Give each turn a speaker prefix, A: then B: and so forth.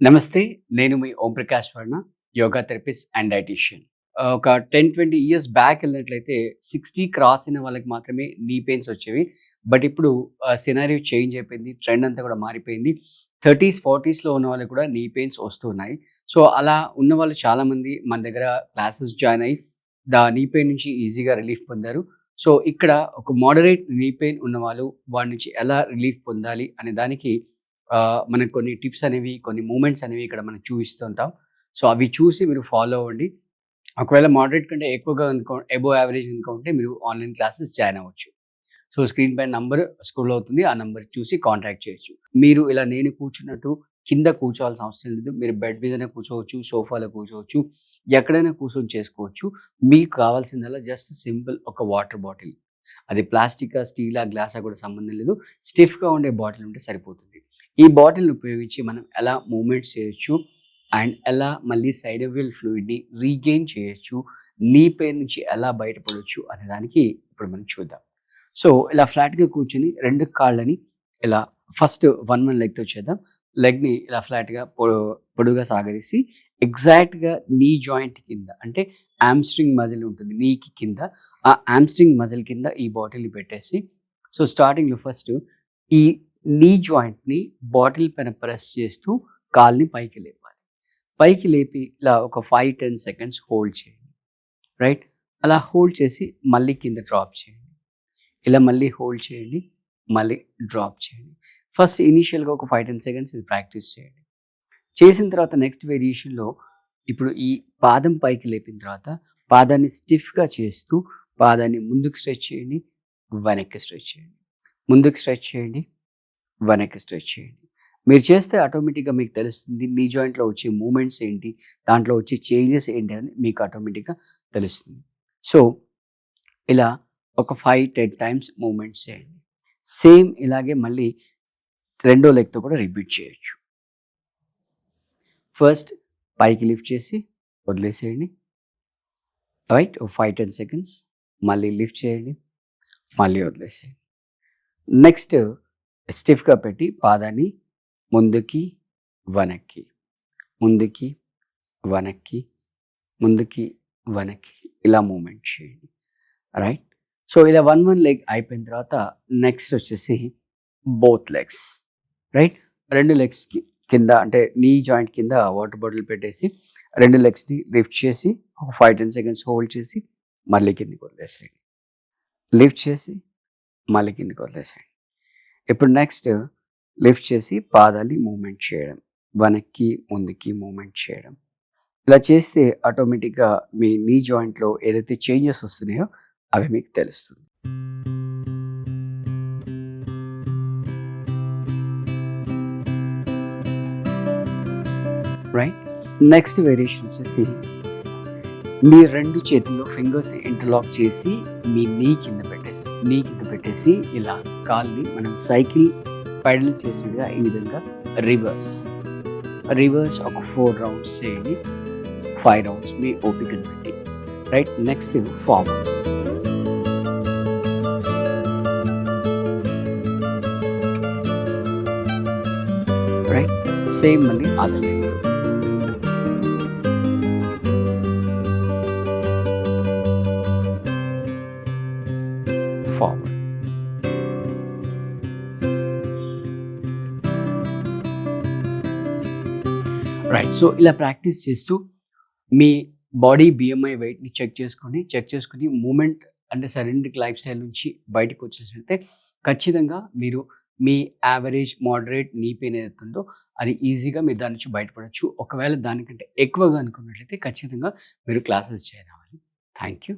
A: నమస్తే. నేను మీ Om Prakash Varma, yoga therapist and dietician. ఒక 10, 20 ఇయర్స్ బ్యాక్ ఎళ్ళినట్లయితే 60 క్రాస్ అయిన వాళ్ళకి మాత్రమే నీ పెయిన్స్ వచ్చేవి. బట్ ఇప్పుడు సినారియో చేంజ్ అయిపోయింది. ట్రెండ్ అంతా కూడా మారిపోయింది. 30స్, 40స్‌లో ఉన్న వాళ్ళకి కూడా నీ పెయిన్స్ వస్తూ ఉన్నాయి. సో, అలా ఉన్నవాళ్ళు చాలామంది మన దగ్గర క్లాసెస్ జాయిన్ అయ్యి నీ పెయిన్ నుంచి ఈజీగా రిలీఫ్ పొందారు. సో, ఇక్కడ ఒక మోడరేట్ నీ పెయిన్ ఉన్నవాళ్ళు వాటి నుంచి ఎలా రిలీఫ్ పొందాలి అనే దానికి మనకు కొన్ని టిప్స్ అనేవి, కొన్ని మూవ్‌మెంట్స్ అనేవి ఇక్కడ మనం చూయిస్తుంటాం. సో, అవి చూసి మీరు ఫాలో అవ్వండి. ఒకవేళ మోడరేట్ కంటే ఎక్కువగా అబోవ్ యావరేజ్ గనుక ఉంటే మీరు ఆన్‌లైన్ క్లాసెస్ జాయిన్ అవ్వచ్చు. సో, స్క్రీన్ పైన నంబర్ స్క్రోల్ అవుతుంది. ఆ నంబర్ చూసి కాంటాక్ట్ చేయొచ్చు. మీరు ఇలా నేను కూర్చున్నట్టు కింద కూర్చోవాల్సిన అవసరం లేదు. మీరు బెడ్ మీదనే కూర్చోవచ్చు, సోఫాలో కూర్చోవచ్చు, ఎక్కడైనా కూర్చొని చేసుకోవచ్చు. మీకు కావాల్సిందల్లా జస్ట్ సింపుల్ ఒక వాటర్ బాటిల్. అది ప్లాస్టికా, స్టీలా, గ్లాసా కూడా సంబంధం లేదు. స్టిఫ్‌గా ఉండే బాటిల్ ఉంటే సరిపోతుంది. ఈ బాటిల్‌ని ఉపయోగించి మనం ఎలా మూవ్‌మెంట్స్ చేయొచ్చు అండ్ ఎలా మళ్ళీ సైనోవియల్ ఫ్లూయిడ్‌ని రీగెయిన్ చేయొచ్చు, నీ పెయిన్ నుంచి ఎలా బయటపడొచ్చు అనే దానికి ఇప్పుడు మనం చూద్దాం. సో, ఇలా ఫ్లాట్‌గా కూర్చొని 2 కాళ్ళని ఇలా ఫస్ట్ 1 లెగ్‌తో చేద్దాం. లెగ్‌ని ఇలా ఫ్లాట్‌గా పొడువుగా సాగదీసి ఎగ్జాక్ట్‌గా నీ జాయింట్ కింద అంటే హామ్‌స్ట్రింగ్ మజిల్ ఉంటుంది నీకి కింద. ఆ హామ్‌స్ట్రింగ్ మజిల్ కింద ఈ బాటిల్‌ని పెట్టేసి సో, స్టార్టింగ్‌లో ఫస్ట్ ఈ నీ జాయింట్‌ని బాటిల్ పైన ప్రెస్ చేస్తూ కాలుని పైకి లేపాలి. పైకి లేపి ఇలా ఒక 5, 10 సెకండ్స్ హోల్డ్ చేయండి. రైట్? అలా హోల్డ్ చేసి మళ్ళీ కింద డ్రాప్ చేయండి. ఇలా మళ్ళీ హోల్డ్ చేయండి. మళ్ళీ డ్రాప్ చేయండి. ఫస్ట్ ఇనీషియల్‌గా ఒక 5, 10 సెకండ్స్ ఇది ప్రాక్టీస్ చేయండి. చేసిన తర్వాత నెక్స్ట్ వేరియేషన్‌లో ఇప్పుడు ఈ పాదం పైకి లేపిన తర్వాత పాదాన్ని స్టిఫ్‌గా చేస్తూ పాదాన్ని ముందుకు స్ట్రెచ్ చేయండి. వెనక్కి స్ట్రెచ్ చేయండి. ముందుకు స్ట్రెచ్ చేయండి. వెనక్కి స్ట్రెచ్ చేయండి. మీరు చేస్తే ఆటోమేటిక్‌గా మీకు తెలుస్తుంది. నీ జాయింట్‌లో వచ్చే మూవ్‌మెంట్స్ ఏంటి? దాంట్లో వచ్చే చేంజెస్ ఏంటి అని మీకు ఆటోమేటిక్‌గా తెలుస్తుంది. సో, ఇలా ఒక 5, 10 టైమ్స్ మూవ్‌మెంట్స్ చేయండి. సేమ్ ఇలాగే మళ్ళీ రెండో లెగ్‌తో కూడా రిపీట్ చేయొచ్చు. ఫస్ట్ పైకి లిఫ్ట్ చేసి వదిలేసేయండి. రైట్? ఒక 5, 10 సెకండ్స్. మళ్ళీ లిఫ్ట్ చేయండి. మళ్ళీ వదిలేసేయండి. నెక్స్ట్ స్టిఫ్‌గా పెట్టి పాదాన్ని ముందుకి, వెనక్కి, ముందుకి, వెనక్కి, ముందుకి, వెనక్కి ఇలా మూవ్‌మెంట్ చేయండి. రైట్? సో, ఇలా 1 లెగ్ అయిపోయిన తర్వాత నెక్స్ట్ వచ్చేసి బోత్ లెగ్స్. రైట్? 2 లెగ్స్‌కి కింద అంటే నీ జాయింట్ కింద వాటర్ బాటిల్ పెట్టేసి 2 లెగ్స్‌ని లిఫ్ట్ చేసి ఒక 5, 10 సెకండ్స్ హోల్డ్ చేసి మళ్ళీ కిందకి వదిలేసేయండి. లిఫ్ట్ చేసి మళ్ళీ కిందకి వదిలేసేయండి. ఇప్పుడు నెక్స్ట్ లిఫ్ట్ చేసి పాదాన్ని మూవ్‌మెంట్ చేయడం. వెనక్కి, ముందుకి మూవ్‌మెంట్ చేయడం. ఇలా చేస్తే ఆటోమేటిక్‌గా మీ నీ జాయింట్‌లో ఏదైతే చేంజెస్ వస్తున్నాయో అవి మీకు తెలుస్తుంది. రైట్? నెక్స్ట్ వేరియేషన్ వచ్చేసి మీ 2 చేతుల్లో ఫింగర్స్‌ని ఇంటర్లాక్ చేసి మీ నీ కింద పెట్టేసి ఇలా కాలుని మనం సైకిల్ పెడల్ చేసినట్టుగా ఈ విధంగా రివర్స్ ఒక 4 రౌండ్స్ చేయండి. 5 రౌండ్స్ మీ ఓపికను పెట్టి. Right? Next forward. Right? Same మళ్ళీ other leg. Forward. Right. So, ఇలా ప్రాక్టీస్ చేస్తూ మీ బాడీ BMI వెయిట్‌ని చెక్ చేసుకొని మూవ్‌మెంట్ అంటే సైలెంటిక్ లైఫ్ స్టైల్ నుంచి బయటకు వచ్చేసినట్లయితే ఖచ్చితంగా మీరు మీ యావరేజ్, మోడరేట్ నీ పెయిన్ ఏదైతే ఉందో అది ఈజీగా మీరు దాని నుంచి బయటపడొచ్చు. ఒకవేళ దానికంటే ఎక్కువగా అనుకున్నట్లయితే ఖచ్చితంగా మీరు క్లాసెస్ జాయిన్ అవ్వాలి. Thank you.